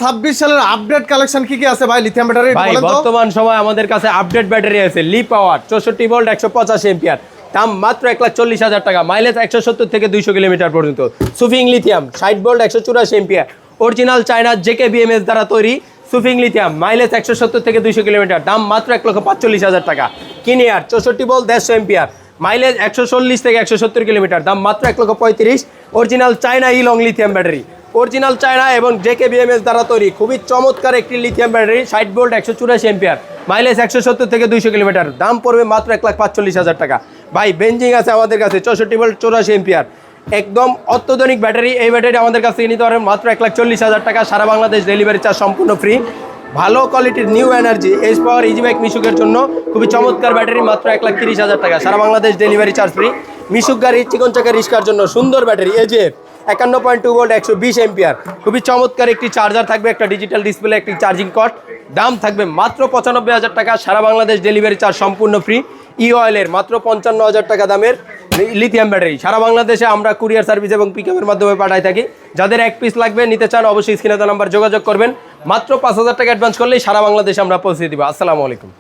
26 সালের update collection কি কি আছে ভাই লিথিয়াম ব্যাটারি ভাই বলেন তো? বর্তমান সময় আমাদের কাছে আপডেট ব্যাটারি আছে লি পাওয়ার 64 ভোল্ট 185 এম্পিয়ার, দাম মাত্র 1,40,000 টাকা, মাইলেজ 170 থেকে 200 কিলোমিটার পর্যন্ত। সুফিং lithium 60 volt 184 ampere, original China JKBMS দ্বারা তৈরি সুফিং লিথিয়াম, মাইলেজ 170 থেকে 200 কিলোমিটার, দাম মাত্র 1,45,000 টাকা। কিনিয়ার 64 ভোল্ট 150 এম্পিয়ার, মাইলেজ 140 থেকে 170 কিলোমিটার, দাম মাত্র 1,35,000। Original China E long lithium battery, original China এবং জেকেবিএমএস দ্বারা তৈরি খুবই চমৎকার একটি lithium battery, 60 volt 184 ampere, mileage 170 থেকে 200 কিলোমিটার, দাম পড়বে মাত্র 1,45,000 টাকা। ভাই বেঞ্জিং আছে আমাদের কাছে 64 ভোল্ট 84 এম্পিয়ার, একদম অত্যাধুনিক ব্যাটারি। এই ব্যাটারি আমাদের কাছে নিতে পারেন মাত্র 1,40,000 টাকা, সারা বাংলাদেশ ডেলিভারি চার্জ সম্পূর্ণ ফ্রি। ভালো কোয়ালিটির new energy edge power easy bike মিশুকের জন্য খুবই চমৎকার ব্যাটারি, মাত্র 1,30,000 টাকা, সারা Bangladesh delivery charge free. Mishuk গাড়ি চিকন চাকা রিস্কার জন্য সুন্দর ব্যাটারি এজের 51.2 ভোল্ট 120 এম্পিয়ার, খুবই চমৎকার একটি চার্জার থাকবে, একটা ডিজিটাল ডিসপ্লে, একটি চার্জিং কর্ড, দাম থাকবে মাত্র 95,000 টাকা, সারা বাংলাদেশ ডেলিভারি চার্জ সম্পূর্ণ ফ্রি। ই অয়েলের মাত্র 55,000 টাকা দামের লিথিয়াম ব্যাটারি, সারা বাংলাদেশে আমরা কুরিয়ার সার্ভিস এবং পিকআপের মাধ্যমে পাঠাই থাকি। যাদের এক পিস লাগবে নিতে চান অবশ্যই স্ক্রিনে দেওয়া নাম্বার যোগাযোগ করবেন, মাত্র 5,000 টাকা অ্যাডভান্স করলেই সারা বাংলাদেশে আমরা পৌঁছে দিব। আসসালামু আলাইকুম।